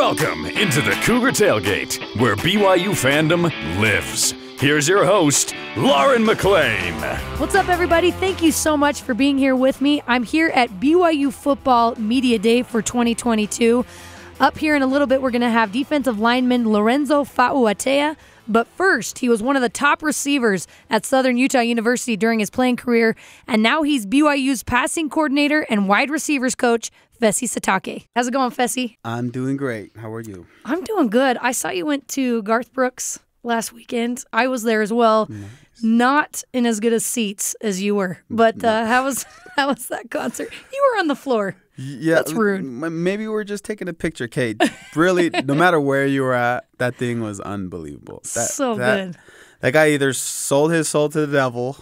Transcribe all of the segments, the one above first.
Welcome into the Cougar Tailgate, where BYU fandom lives. Here's your host, Lauren McClain. What's up, everybody? Thank you so much for being here with me. I'm here at BYU Football Media Day for 2022. Up here in a little bit, we're going to have defensive lineman Lorenzo Fauatea. But first, he was one of the top receivers at Southern Utah University during his playing career, and now he's BYU's passing coordinator and wide receivers coach, Fesi Sitake. How's it going, Fesi? I'm doing great. How are you? I'm doing good. I saw you went to Garth Brooks last weekend. I was there as well. Nice. Not in as good a seats as you were, but how was that concert? You were on the floor. Yeah, that's rude. Maybe we're just taking a picture, Kate. Really, no matter where you were at, that thing was unbelievable. Good. That guy either sold his soul to the devil,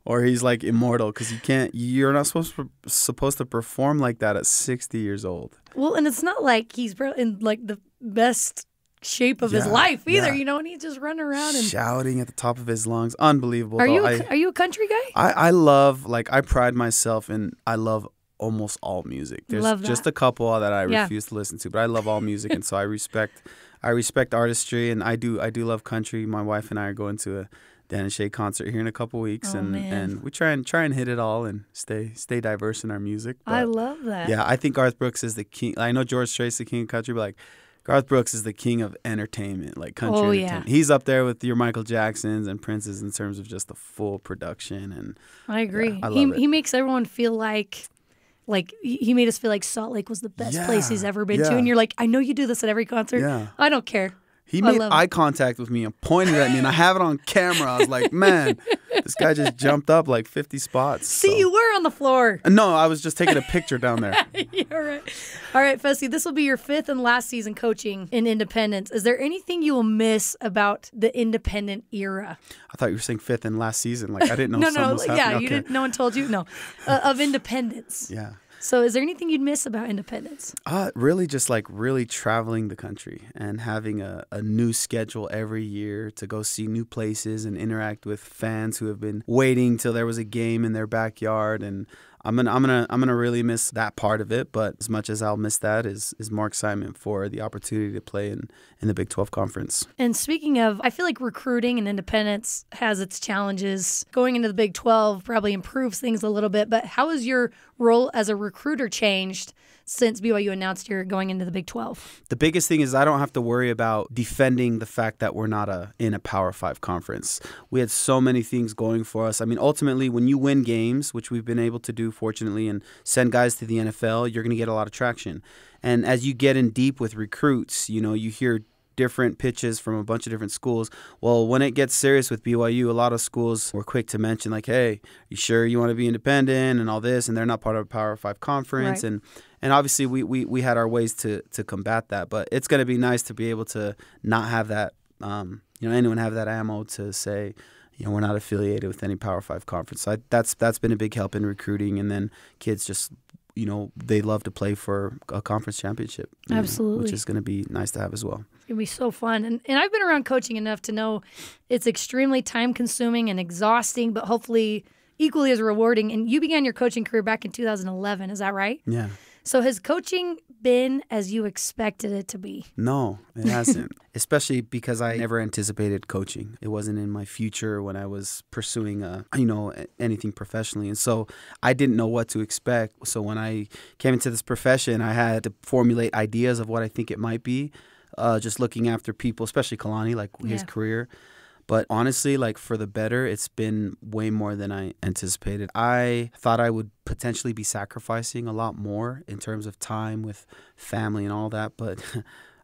or he's like immortal because you're not supposed to perform like that at 60 years old. Well, and it's not like he's in like the best shape of his life either, and he's just running around and shouting at the top of his lungs. Unbelievable. Are you a country guy? I love, I pride myself in, I love almost all music. There's just a couple that I refuse to listen to, but I love all music, and so I respect artistry, and I do love country. My wife and I are going to a Dan and Shay concert here in a couple weeks, and we try and hit it all and stay diverse in our music. But, I love that. Yeah, I think Garth Brooks is the king. I know George Strait's the king of country, but Garth Brooks is the king of entertainment, country entertainment. He's up there with your Michael Jacksons and Princes in terms of just the full production. And I agree. Yeah, I love it. He makes everyone feel like he made us feel like Salt Lake was the best place he's ever been to. And you're like, I know you do this at every concert. Yeah. I don't care. He made eye contact with me and pointed at me, and I have it on camera. I was like, man, this guy just jumped up 50 spots. See, you were on the floor. No, I was just taking a picture down there. You're right. All right, Fesi, this will be your 5th and last season coaching in Independence. Is there anything you will miss about the Independent era? I thought you were saying 5th and last season. I didn't know something was happening. Yeah, you didn't. No one told you. No, of Independence. Yeah. So is there anything you'd miss about Independence? Really just really traveling the country and having a new schedule every year to go see new places and interact with fans who have been waiting till there was a game in their backyard. And I'm gonna really miss that part of it, but as much as I'll miss that is more excitement for the opportunity to play in the Big 12 Conference. And speaking of, I feel like recruiting in Independence has its challenges. Going into the Big 12 probably improves things a little bit, but how has your role as a recruiter changed since BYU announced you're going into the Big 12? The biggest thing is I don't have to worry about defending the fact that we're not in a Power 5 conference. We had so many things going for us. I mean, ultimately, when you win games, which we've been able to do, fortunately, and send guys to the NFL, you're going to get a lot of traction. And as you get in deep with recruits, you hear different pitches from a bunch of different schools. Well, when it gets serious with BYU, a lot of schools were quick to mention hey, you sure you want to be independent and all this, and they're not part of a Power 5 conference. Right. And obviously we had our ways to combat that, but it's going to be nice to be able to not have that, anyone have that ammo to say, we're not affiliated with any Power 5 conference. So that's been a big help in recruiting, and then kids just they love to play for a conference championship. Absolutely. Which is going to be nice to have as well. It's going to be so fun. And I've been around coaching enough to know it's extremely time-consuming and exhausting, but hopefully equally as rewarding. And you began your coaching career back in 2011, is that right? Yeah. So has coaching been as you expected it to be? No, it hasn't. Especially because I never anticipated coaching. It wasn't in my future when I was pursuing anything professionally. And so I didn't know what to expect. So when I came into this profession, I had to formulate ideas of what I think it might be. Just looking after people, especially Kalani, his career. But honestly, for the better, it's been way more than I anticipated. I thought I would potentially be sacrificing a lot more in terms of time with family and all that, but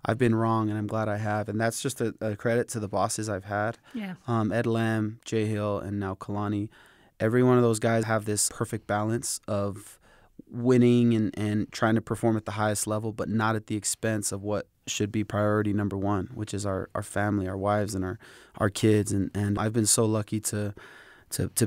I've been wrong, and I'm glad I have. And that's just a credit to the bosses I've had. Yeah. Ed Lamb, Jay Hill, and now Kalani. Every one of those guys have this perfect balance of winning and trying to perform at the highest level, but not at the expense of what should be priority number one, which is our family, our wives, and our kids. And I've been so lucky to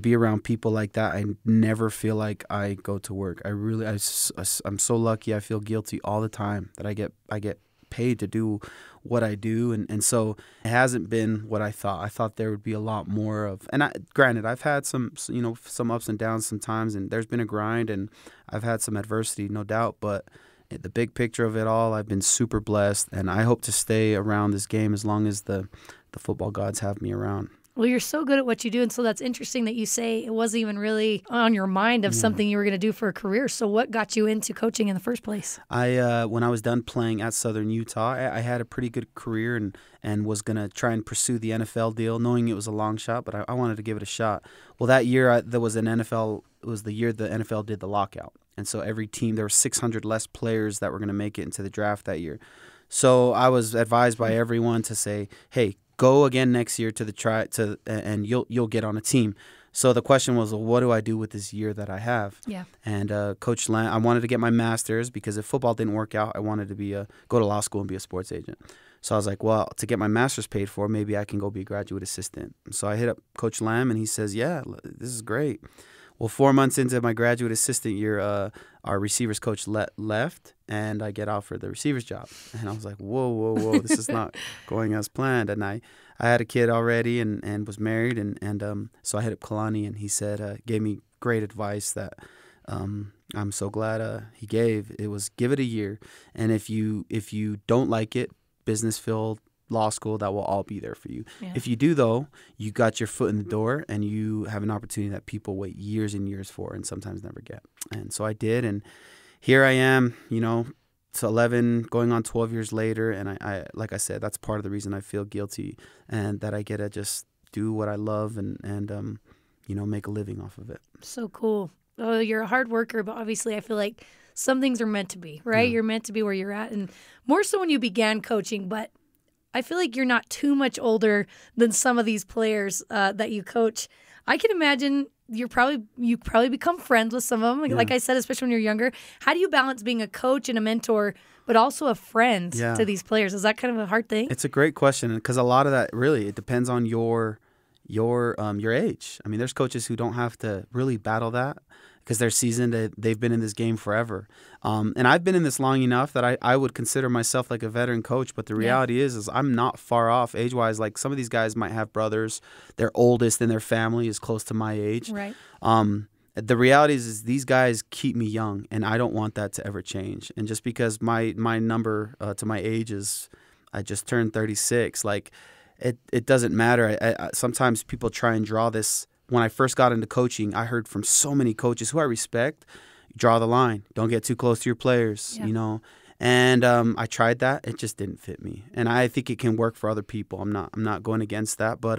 be around people like that. I never feel like I go to work. I'm so lucky. I feel guilty all the time that I get paid to do what I do, and so it hasn't been what I thought. I thought there would be a lot more of, and granted, I've had some ups and downs sometimes, and there's been a grind, and I've had some adversity, no doubt, but the big picture of it all, I've been super blessed, and I hope to stay around this game as long as the football gods have me around. Well, you're so good at what you do, and so that's interesting that you say it wasn't even really on your mind of something you were going to do for a career. So what got you into coaching in the first place? When I was done playing at Southern Utah, I had a pretty good career and was going to try and pursue the NFL deal, knowing it was a long shot, but I wanted to give it a shot. Well, that year it was the year the NFL did the lockout. And so every team, there were 600 less players that were going to make it into the draft that year. So I was advised by everyone to say, hey, go again next year and you'll get on a team. So the question was, well, what do I do with this year that I have? Yeah. And Coach Lamb, I wanted to get my master's because if football didn't work out, I wanted to go to law school and be a sports agent. So I was like, well, to get my master's paid for, maybe I can go be a graduate assistant. So I hit up Coach Lamb, and he says, yeah, this is great. Well, 4 months into my graduate assistant year, our receivers coach left, and I get offered the receivers job. And I was like, whoa, this is not going as planned. And I had a kid already and was married, and so I hit up Kalani, and he said, gave me great advice that I'm so glad he gave. It was give it a year, and if you don't like it, business field, law school, that will all be there for you. Yeah. If you do, though, you got your foot in the door and you have an opportunity that people wait years and years for and sometimes never get. And so I did, and here I am, it's 11 going on 12 years later, and I like I said, that's part of the reason I feel guilty and that I get to just do what I love and make a living off of it. So cool. Oh, you're a hard worker, but obviously I feel like some things are meant to be, right? Yeah. You're meant to be where you're at, and more so when you began coaching, but I feel like you're not too much older than some of these players that you coach. I can imagine you probably become friends with some of them. Like I said, especially when you're younger. How do you balance being a coach and a mentor, but also a friend to these players? Is that kind of a hard thing? It's a great question, because a lot of that really it depends on your age. I mean, there's coaches who don't have to really battle that because they're seasoned. They've been in this game forever. And I've been in this long enough that I would consider myself like a veteran coach. But the reality is I'm not far off age-wise. Like some of these guys might have brothers. Their oldest in their family is close to my age. Right. The reality is these guys keep me young, and I don't want that to ever change. And just because my number to my age is I just turned 36, like it doesn't matter. I sometimes people try and draw this. When I first got into coaching, I heard from so many coaches who I respect, draw the line. Don't get too close to your players, And I tried that. It just didn't fit me. And I think it can work for other people. I'm not going against that. But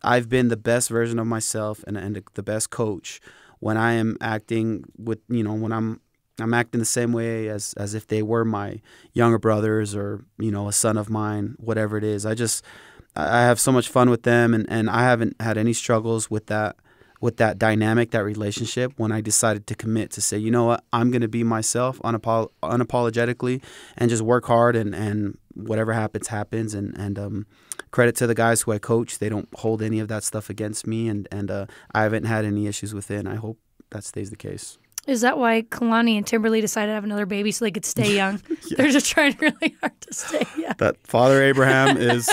I've been the best version of myself and the best coach when I am acting with, when I'm acting the same way as if they were my younger brothers or, a son of mine, whatever it is. I have so much fun with them, and I haven't had any struggles with that dynamic, that relationship, when I decided to commit to say, you know what, I'm going to be myself unapologetically and just work hard, and whatever happens. And credit to the guys who I coach. They don't hold any of that stuff against me, and I haven't had any issues with it, and I hope that stays the case. Is that why Kalani and Timberly decided to have another baby so they could stay young? Yeah. They're just trying really hard to stay young. That Father Abraham is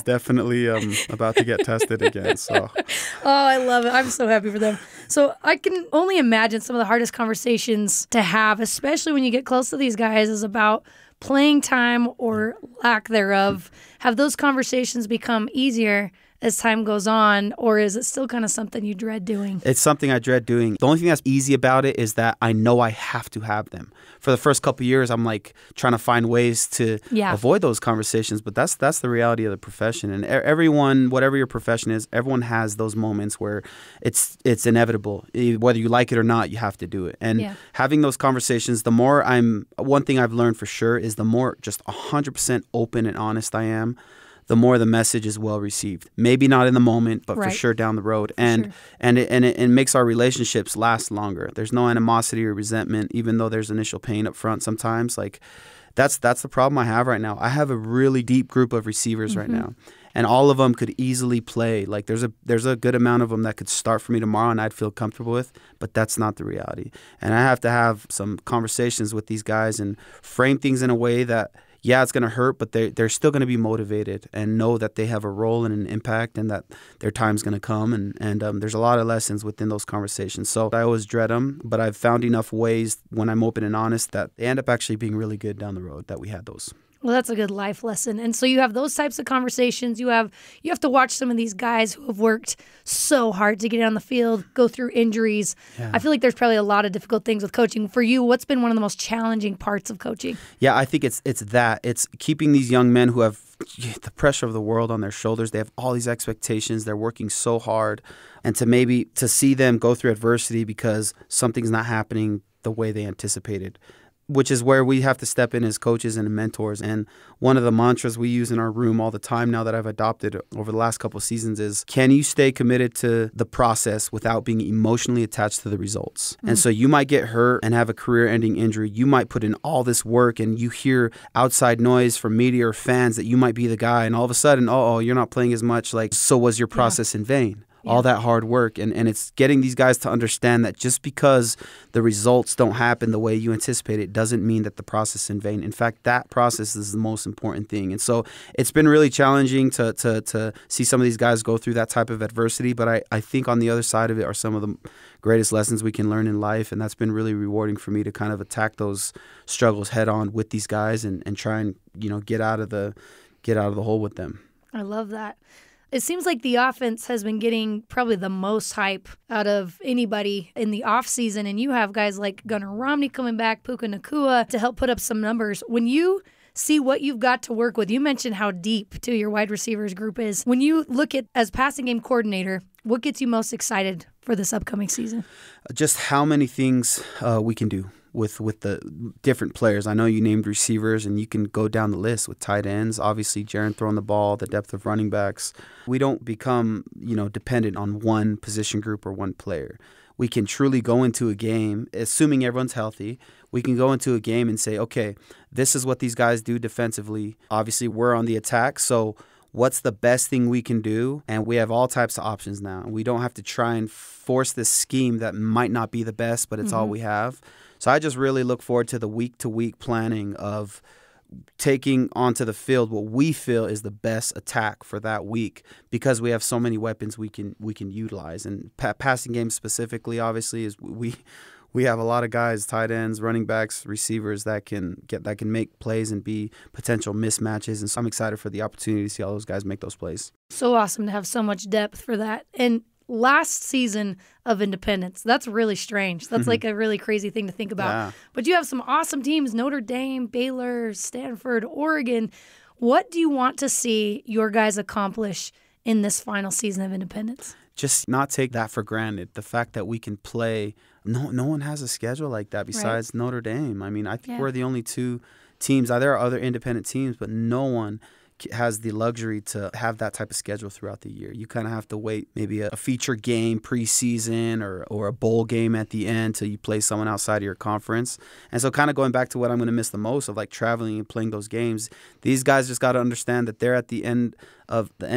definitely about to get tested again. So, I love it. I'm so happy for them. So I can only imagine some of the hardest conversations to have, especially when you get close to these guys, is about playing time or lack thereof. Have those conversations become easier as time goes on, or is it still kind of something you dread doing? It's something I dread doing. The only thing that's easy about it is that I know I have to have them. For the first couple of years, I'm like trying to find ways to avoid those conversations, but that's the reality of the profession. And everyone, whatever your profession is, everyone has those moments where it's inevitable. Whether you like it or not, you have to do it. And having those conversations, one thing I've learned for sure is the more just 100% open and honest I am, the more the message is well received. Maybe not in the moment, but for sure down the road. And it makes our relationships last longer. There's no animosity or resentment, even though there's initial pain up front sometimes. Like that's the problem I have right now. I have a really deep group of receivers right now, and all of them could easily play. Like there's a good amount of them that could start for me tomorrow and I'd feel comfortable with, but that's not the reality. And I have to have some conversations with these guys and frame things in a way that, yeah, it's going to hurt, but they're still going to be motivated and know that they have a role and an impact and that their time's going to come. And there's a lot of lessons within those conversations. So I always dread them, but I've found enough ways when I'm open and honest that they end up actually being really good down the road that we had those. Well, that's a good life lesson. And so you have those types of conversations. You have to watch some of these guys who have worked so hard to get on the field, go through injuries. Yeah. I feel like there's probably a lot of difficult things with coaching. For you, what's been one of the most challenging parts of coaching? Yeah, I think it's that. It's keeping these young men who have the pressure of the world on their shoulders. They have all these expectations. They're working so hard. And to see them go through adversity because something's not happening the way they anticipated, which is where we have to step in as coaches and mentors. And one of the mantras we use in our room all the time now that I've adopted over the last couple of seasons is, can you stay committed to the process without being emotionally attached to the results? Mm-hmm. And so you might get hurt and have a career-ending injury. You might put in all this work and you hear outside noise from media or fans that you might be the guy. And all of a sudden, you're not playing as much. So was your process in vain? Yeah. All that hard work. And it's getting these guys to understand that just because the results don't happen the way you anticipate it doesn't mean that the process is in vain. In fact, that process is the most important thing. And so it's been really challenging to see some of these guys go through that type of adversity. But I think on the other side of it are some of the greatest lessons we can learn in life. And that's been really rewarding for me to kind of attack those struggles head on with these guys and try and, get out of the hole with them. I love that. It seems like the offense has been getting probably the most hype out of anybody in the offseason, and you have guys like Gunnar Romney coming back, Puka Nacua, to help put up some numbers. When you see what you've got to work with, you mentioned how deep, too, your wide receivers group is. When you look at, as passing game coordinator, what gets you most excited for this upcoming season? Just how many things we can do with the different players. I know you named receivers, and you can go down the list with tight ends. Obviously, Jaron throwing the ball, the depth of running backs. We don't become, dependent on one position group or one player. We can truly go into a game, assuming everyone's healthy, we can go into a game and say, okay, this is what these guys do defensively. Obviously, we're on the attack, so what's the best thing we can do? And we have all types of options now. We don't have to try and force this scheme that might not be the best, but it's all we have. So I just really look forward to the week-to-week planning of taking onto the field what we feel is the best attack for that week, because we have so many weapons we can utilize. And passing game specifically, obviously, is we have a lot of guys, tight ends, running backs, receivers that can make plays and be potential mismatches. And so I'm excited for the opportunity to see all those guys make those plays. So awesome to have so much depth for that. And last season of independence, that's really strange. That's like a really crazy thing to think about. Yeah. But you have some awesome teams, Notre Dame, Baylor, Stanford, Oregon. What do you want to see your guys accomplish in this final season of independence? Just not take that for granted. The fact that we can play, no one has a schedule like that besides Notre Dame. I mean, I think we're the only two teams. There are other independent teams, but no one has the luxury to have that type of schedule throughout the year. You kind of have to wait maybe a feature game preseason or a bowl game at the end till you play someone outside of your conference. And so kind of going back to what I'm going to miss the most of, like traveling and playing those games, these guys just got to understand that they're at the end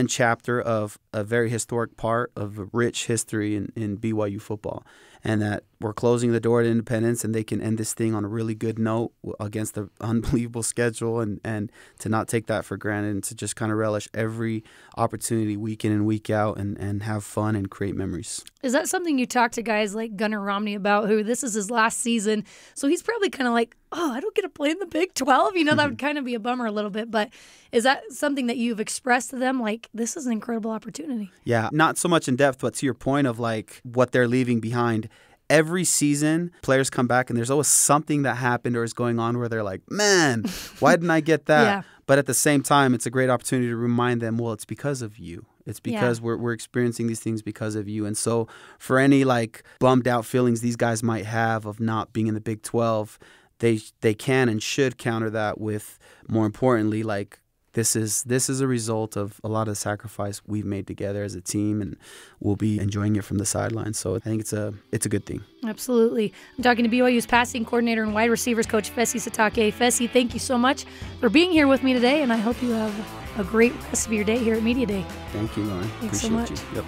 chapter of a very historic part of a rich history in BYU football, and that we're closing the door to independence and they can end this thing on a really good note against the unbelievable schedule, and to not take that for granted and to just kind of relish every opportunity week in and week out and have fun and create memories. Is that something you talk to guys like Gunnar Romney about, who this is his last season? So he's probably kind of like, I don't get to play in the Big 12. That would kind of be a bummer a little bit. But is that something that you've expressed to them? Like, this is an incredible opportunity. Yeah, not so much in depth, but to your point of like what they're leaving behind. Every season, players come back and there's always something that happened or is going on where they're like, man, why didn't I get that? Yeah. But at the same time, it's a great opportunity to remind them, well, it's because of you. It's because we're experiencing these things because of you. And so for any like bummed out feelings these guys might have of not being in the Big 12, they can and should counter that with, more importantly, like, this is a result of a lot of the sacrifice we've made together as a team, and we'll be enjoying it from the sidelines. So I think it's a good thing. Absolutely. I'm talking to BYU's passing coordinator and wide receivers coach, Fesi Sitake. Fesi, thank you so much for being here with me today, and I hope you have a great rest of your day here at Media Day. Thank you, Lauren. Thanks so much. Appreciate you. Yep.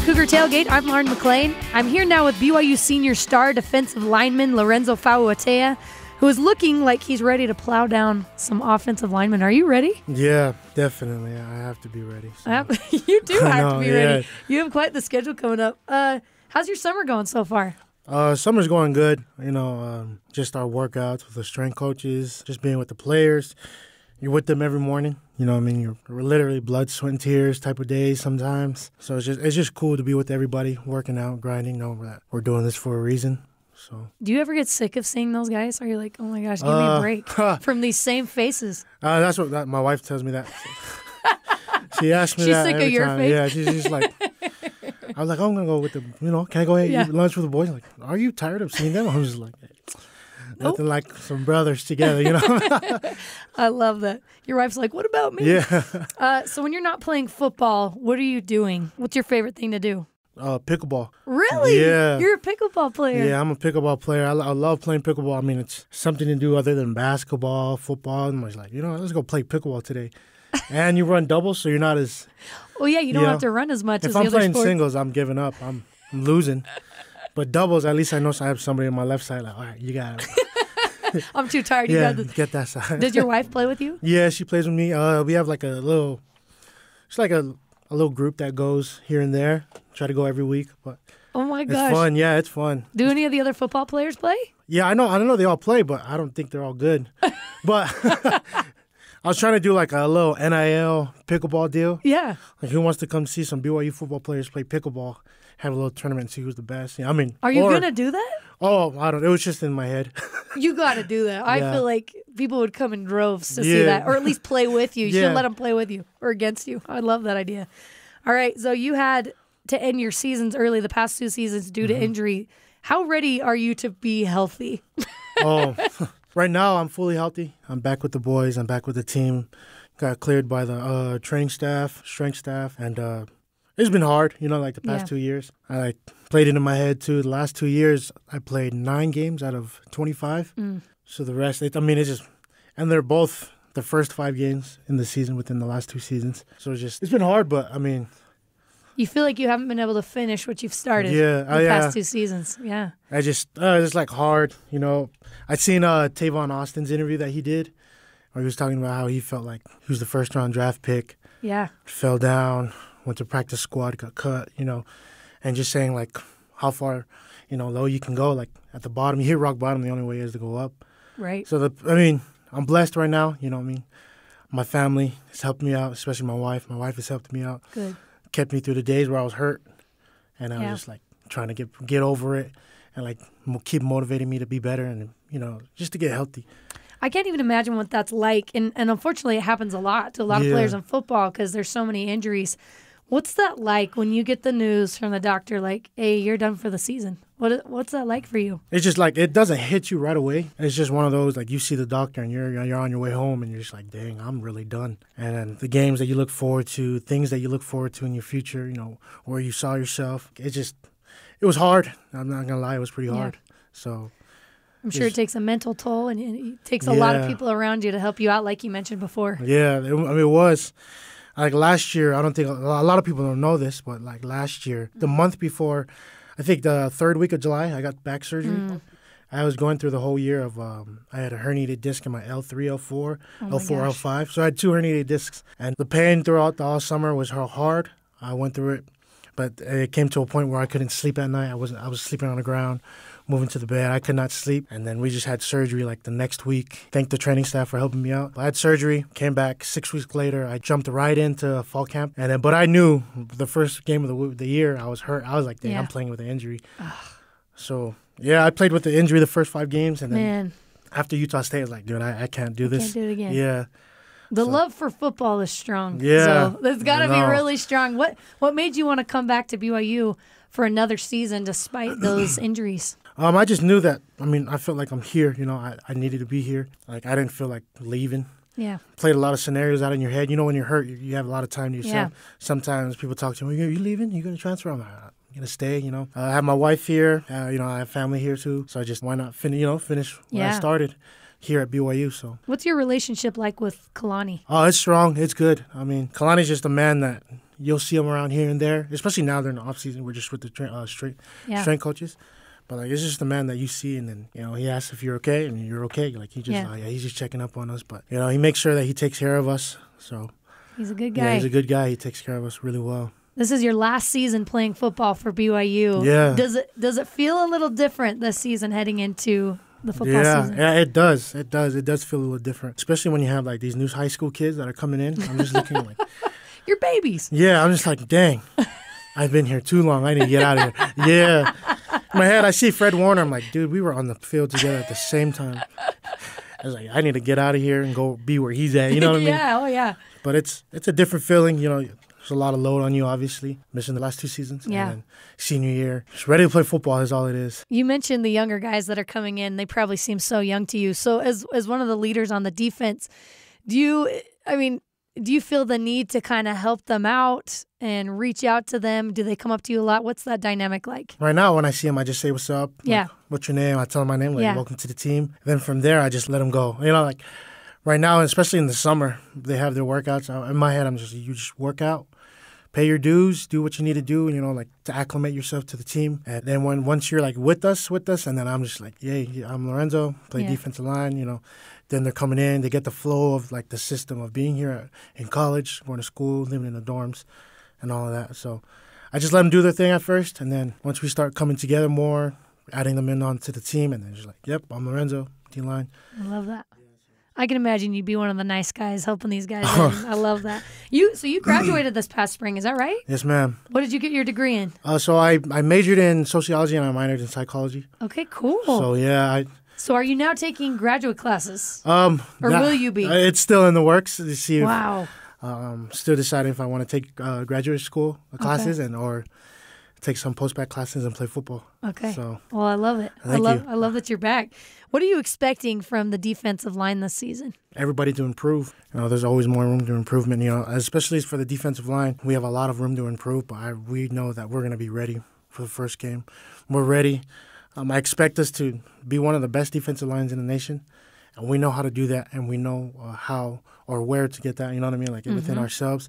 Cougar Tailgate. I'm Lauren McClain. I'm here now with BYU senior star defensive lineman Lorenzo Fauatea, who is looking like he's ready to plow down some offensive linemen. Are you ready? Yeah, definitely. I have to be ready. So. You do have to be ready. You have quite the schedule coming up. How's your summer going so far? Summer's going good. Just our workouts with the strength coaches, just being with the players. You're with them every morning. You're literally blood, sweat, and tears type of days sometimes. So it's just cool to be with everybody, working out, grinding, knowing that we're doing this for a reason. So, do you ever get sick of seeing those guys? Are you like, oh my gosh, give me a break from these same faces? That's what my wife tells me that. She asks me she's that sick every of your time. face. Yeah, she's just like, I was like, I'm gonna go with can I go ahead and eat lunch with the boys? Like, are you tired of seeing them? I'm just like, nothing like some brothers together, I love that. Your wife's like, what about me? Yeah. So when you're not playing football, what are you doing? What's your favorite thing to do? Pickleball. Really? Yeah. You're a pickleball player. Yeah, I'm a pickleball player. I love playing pickleball. I mean, it's something to do other than basketball, football. And I was like, let's go play pickleball today. And you run doubles, so you're not as... Well, yeah, you don't have to run as much as the other other sports. If I'm playing singles, I'm giving up. I'm losing. But doubles, at least I know I have somebody on my left side. Like, all right, you got it. I'm too tired. Yeah, you got get that side. Does your wife play with you? Yeah, she plays with me. We have like a little... It's like a little group that goes here and there. Try to go every week, but... Oh my gosh. It's fun. Yeah, it's fun. Do any of the other football players play? Yeah, I know they all play, but I don't think they're all good. But I was trying to do like a little NIL pickleball deal. Yeah. Like, who wants to come see some BYU football players play pickleball, have a little tournament and see who's the best? Yeah, are you going to do that? Oh, I don't. It was just in my head. You got to do that. I feel like people would come in droves to see that, or at least play with you. You should let them play with you or against you. I love that idea. All right, so you had to end your seasons early, the past 2 seasons, due to injury. How ready are you to be healthy? Right now I'm fully healthy. I'm back with the boys. I'm back with the team. Got cleared by the training staff, strength staff, and it's been hard, like the past 2 years. I played it in my head, too. The last 2 years, I played 9 games out of 25. So the rest, it's just, and they're both the first 5 games in the season within the last 2 seasons. So it's been hard, but you feel like you haven't been able to finish what you've started the past 2 seasons. Yeah. It's like hard, I'd seen Tavon Austin's interview that he did where he was talking about how he felt like he was the first round draft pick. Yeah. Fell down, went to practice squad, got cut, and just saying like how far, low you can go. Like at the bottom, you hit rock bottom, the only way is to go up. Right. So I'm blessed right now, My family has helped me out, especially my wife. My wife has helped me out. Good. Kept me through the days where I was hurt, and I was just like trying to get over it and like keep motivating me to be better and just to get healthy. I can't even imagine what that's like, and unfortunately it happens a lot to a lot of players in football because there's so many injuries. What's that like when you get the news from the doctor like, hey, you're done for the season? What's that like for you? It's just like it doesn't hit you right away. It's just one of those like you see the doctor and you're on your way home and you're just like, dang, I'm really done. And then the games that you look forward to, things that you look forward to in your future, where you saw yourself. It was hard. I'm not gonna lie, it was pretty hard. So I'm sure it takes a mental toll and it takes a lot of people around you to help you out, like you mentioned before. Yeah, it was. Like last year, I don't think a lot of people don't know this, but like last year, the month before, I think the 3rd week of July, I got back surgery. I was going through the whole year of, I had a herniated disc in my L3, L4, L4, L5. So I had 2 herniated discs. And the pain throughout the all summer was hard. I went through it. But it came to a point where I couldn't sleep at night. I was sleeping on the ground, moving to the bed. I could not sleep. And then we just had surgery like the next week. Thank the training staff for helping me out. I had surgery, came back 6 weeks later. I jumped right into fall camp. But I knew the first game of the year I was hurt. I was like, dang, I'm playing with an injury. So, I played with the injury the first 5 games. And then after Utah State, I was like, dude, I can't do this. Can't do it again. Yeah. The love for football is strong. Yeah. So it's got to be really strong. What made you want to come back to BYU for another season despite those injuries? I just knew that, I felt like I'm here. I needed to be here. Like, I didn't feel like leaving. Yeah. Played a lot of scenarios out in your head. When you're hurt, you have a lot of time to yourself. Yeah. Sometimes people talk to me, are you leaving? You going to transfer? I'm like, I'm going to stay, I have my wife here. I have family here, too. So I just, why not finish where I started? here at BYU. So, what's your relationship like with Kalani? oh, it's strong. It's good. I mean, Kalani's just a man that you'll see him around here and there, especially now they're in the off season. We're just with the strength coaches. But like, it's just a man that you see, and then he asks if you're okay, and you're okay. Like he's just checking up on us. But he makes sure that he takes care of us. So he's a good guy. Yeah, he's a good guy. He takes care of us really well. This is your last season playing football for BYU. Yeah. Does it feel a little different this season heading into the football season? Yeah, it does. It does feel a little different, especially when you have like these new high school kids that are coming in. I'm just looking like you're babies. Yeah, I'm just like, dang, I've been here too long. I need to get out of here. Yeah. In my head, I see Fred Warner. I'm like, dude, we were on the field together at the same time. I was like, I need to get out of here and go be where he's at. You know what I mean? Yeah, oh yeah. But it's a different feeling. There's a lot of load on you, obviously, missing the last 2 seasons. Yeah. And then senior year, just ready to play football is all it is. You mentioned the younger guys that are coming in. They probably seem so young to you. So as one of the leaders on the defense, do you feel the need to kind of help them out and reach out to them? Do they come up to you a lot? What's that dynamic like? Right now, when I see them, I just say, what's up? Yeah. Like, what's your name? I tell them my name, welcome to the team. Then from there, I just let them go. Like right now, especially in the summer, they have their workouts. In my head, you just work out, pay your dues, do what you need to do, to acclimate yourself to the team. And then once you're like with us, and then I'm just like, yeah, I'm Lorenzo, play defensive line, Then they're coming in, they get the flow of like the system of being here in college, going to school, living in the dorms, and all of that. So I just let them do their thing at first, and then once we start coming together more, adding them in onto the team, and then just like, yep, I'm Lorenzo, D-line. I love that. I can imagine you'd be one of the nice guys helping these guys in. I love that. So you graduated this past spring, is that right? Yes, ma'am. What did you get your degree in? So I majored in sociology and I minored in psychology. Okay, cool. So yeah, So are you now taking graduate classes? Or will you be? It's still in the works to see. Wow. Still deciding if I want to take graduate school classes or take some post-bac classes and play football. Okay. So, well, I love it. Thank you. I love that you're back. What are you expecting from the defensive line this season? Everybody to improve. There's always more room to improvement. Especially for the defensive line, we have a lot of room to improve. But we know that we're going to be ready for the first game. We're ready. I expect us to be one of the best defensive lines in the nation, and we know how to do that, and we know how or where to get that. You know what I mean? Like within ourselves.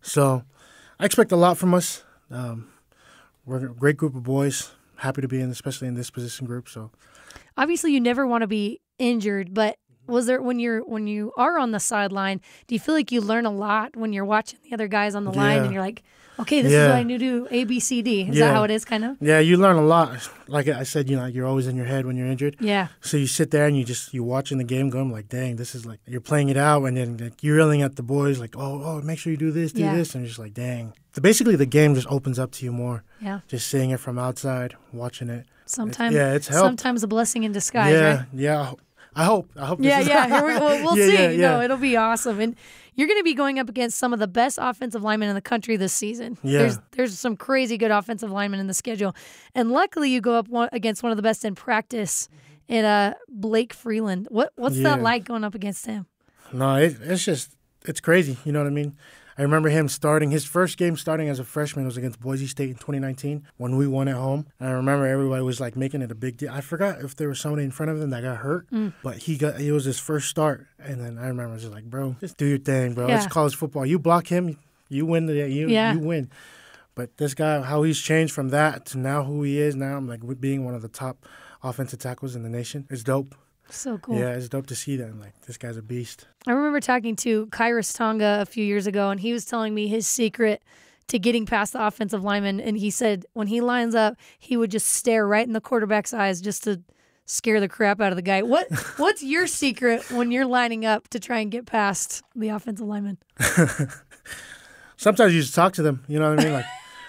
So I expect a lot from us. We're a great group of boys. Happy to be especially in this position group. So, obviously, you never want to be injured, but was there when you are on the sideline, do you feel like you learn a lot when you're watching the other guys on the line and you're like, okay, this is what I need to do, A, B, C, D. Is that how it is, kind of? Yeah, you learn a lot. Like I said, you're always in your head when you're injured. Yeah. So you sit there and you're watching the game going like, dang, this is like, you're playing it out, and then like, you're yelling at the boys like, oh, make sure you do this, and you're just like, dang. Basically, the game just opens up to you more. Yeah. Just seeing it from outside, watching it. Sometimes, it's helped. Sometimes a blessing in disguise, right? Yeah. I hope. Yeah. Here we'll see. Yeah. No, it'll be awesome. And you're going to be going up against some of the best offensive linemen in the country this season. Yeah. There's some crazy good offensive linemen in the schedule. And luckily, you go up against one of the best in practice in Blake Freeland. What's that like going up against him? No, it's crazy. You know what I mean? I remember him his first game starting as a freshman was against Boise State in 2019 when we won at home. And I remember everybody was like making it a big deal. I forgot if there was somebody in front of him that got hurt, but it was his first start. And then I remember I was just like, bro, just do your thing, bro. It's college football. You block him, you win. You win. But this guy, how he's changed from that to now who he is now, I'm like being one of the top offensive tackles in the nation. It's dope. So cool. Yeah, it's dope to see that. I'm like, this guy's a beast. I remember talking to Kairos Tonga a few years ago, and he was telling me his secret to getting past the offensive lineman. And he said when he lines up, he would just stare right in the quarterback's eyes just to scare the crap out of the guy. What's your secret when you're lining up to try and get past the offensive lineman? Sometimes you just talk to them. You know what I mean? Like,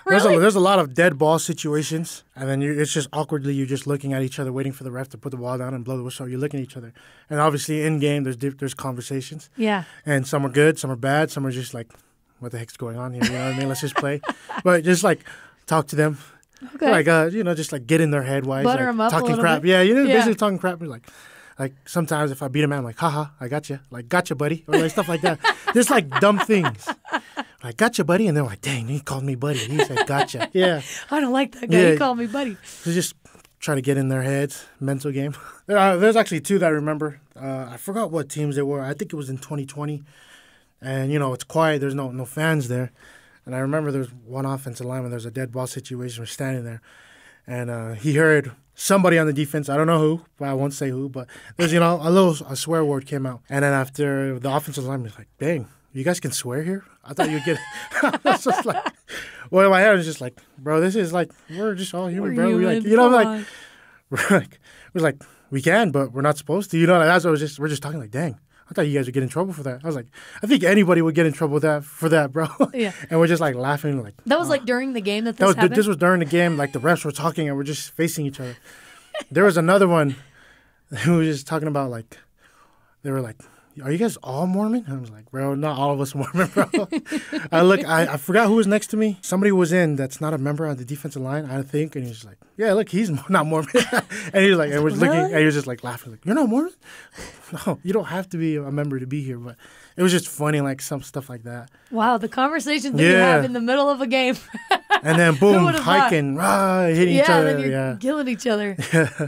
Really? There's a lot of dead ball situations, and then it's just awkwardly you're just looking at each other, waiting for the ref to put the ball down and blow the whistle. You're looking at each other, and obviously in game there's conversations. Yeah. And some are good, some are bad, some are just like, what the heck's going on here? You know what I mean? Let's just play, but just like talk to them, like just like get in their head wise, butter like, them up talking a little crap. bit. Yeah, basically talking crap. Like sometimes if I beat a man, I'm like, haha, I got you. Like, gotcha, buddy. Or like stuff like that. Just like dumb things. Like, gotcha, buddy. And they're like, dang, he called me buddy. He said, gotcha. Yeah. I don't like that guy. He called me buddy. So just try to get in their heads, mental game. There's actually two that I remember. I forgot what teams they were. I think it was in 2020. And, it's quiet. There's no fans there. And I remember there's one offensive lineman. There's a dead ball situation. We're standing there. And he heard somebody on the defense. I don't know who, but I won't say who. But there's, a swear word came out. And then after the offensive lineman was like, dang, you guys can swear here? I thought you'd get I was just like, well, in my head was just like, bro, this is like, we're just all human, bro. We're like, we can, but we're not supposed to. That's what we're just talking like, dang. I thought you guys would get in trouble for that. I was like, I think anybody would get in trouble for that, bro. Yeah. And we're just like laughing. Like that was like during the game that this happened? This was during the game. Like the refs were talking and we're just facing each other. There was another one who was just talking about like, they were like, are you guys all Mormon? And I was like, bro, not all of us Mormon, bro. I forgot who was next to me. Somebody was in that's not a member on the defensive line, I think. And he was like, yeah, look, he's not Mormon. And he was like, and we're looking, and he was just like laughing, like, you're not Mormon? No, you don't have to be a member to be here. But it was just funny, like some stuff like that. Wow, the conversations that you have in the middle of a game. And then boom, hiking, hitting each other. And then you're killing each other.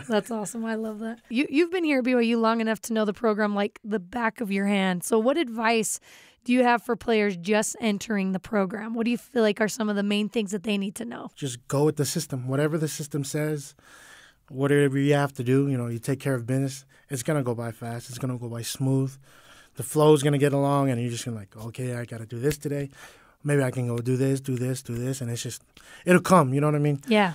That's awesome. I love that. You've been here at BYU long enough to know the program like the back of your hand. So what advice do you have for players just entering the program? What do you feel like are some of the main things that they need to know? Just go with the system. Whatever the system says, whatever you have to do, you take care of business. It's going to go by fast. It's going to go by smooth. The flow is going to get along, and you're just going to like, okay, I got to do this today. Maybe I can go do this, and it's just, it'll come, you know what I mean? Yeah.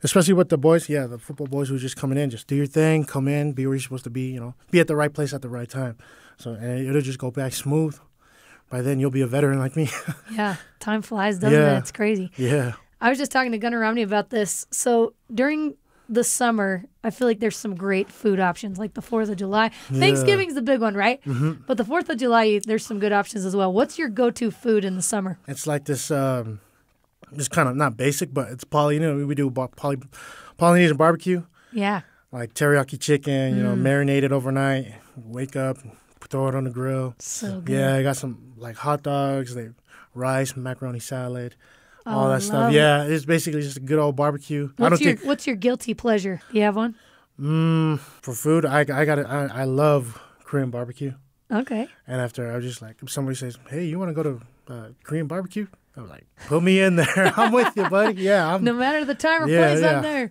Especially with the boys, the football boys who are just coming in, just do your thing, come in, be where you're supposed to be, be at the right place at the right time. So, and it'll just go back smooth. By then, you'll be a veteran like me. Yeah, time flies, doesn't it? It's crazy. Yeah. I was just talking to Gunnar Romney about this. So during the summer, I feel like there's some great food options, like the 4th of July. Yeah. Thanksgiving's the big one, right? Mm-hmm. But the 4th of July, there's some good options as well. What's your go-to food in the summer? It's like this, just kind of not basic, but it's we do Polynesian barbecue. Yeah. Like teriyaki chicken, marinated overnight. Wake up, throw it on the grill. So good. Yeah, I got some like hot dogs, rice, macaroni salad. All that stuff. Yeah, it's basically just a good old barbecue. What's your guilty pleasure? Do you have one? For food, I love Korean barbecue. Okay. And after I was just like, if somebody says, "Hey, you want to go to Korean barbecue?" I was like, "Put me in there. I'm with you, buddy." Yeah. No matter the time or place, I'm there.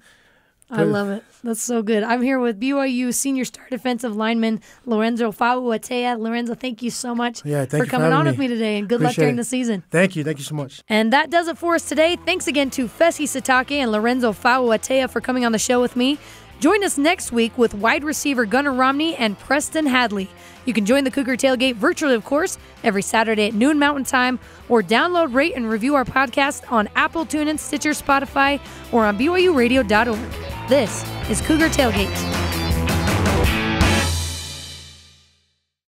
I love it. That's so good. I'm here with BYU senior star defensive lineman Lorenzo Fauatea. Lorenzo, thank you so much for coming on with me today, and good luck during the season. Thank you. Thank you so much. And that does it for us today. Thanks again to Fesi Sitake and Lorenzo Fauatea for coming on the show with me. Join us next week with wide receiver Gunnar Romney and Preston Hadley. You can join the Cougar Tailgate virtually, of course, every Saturday at noon Mountain Time, or download, rate, and review our podcast on Apple, TuneIn, Stitcher, Spotify, or on BYURadio.org. This is Cougar Tailgate.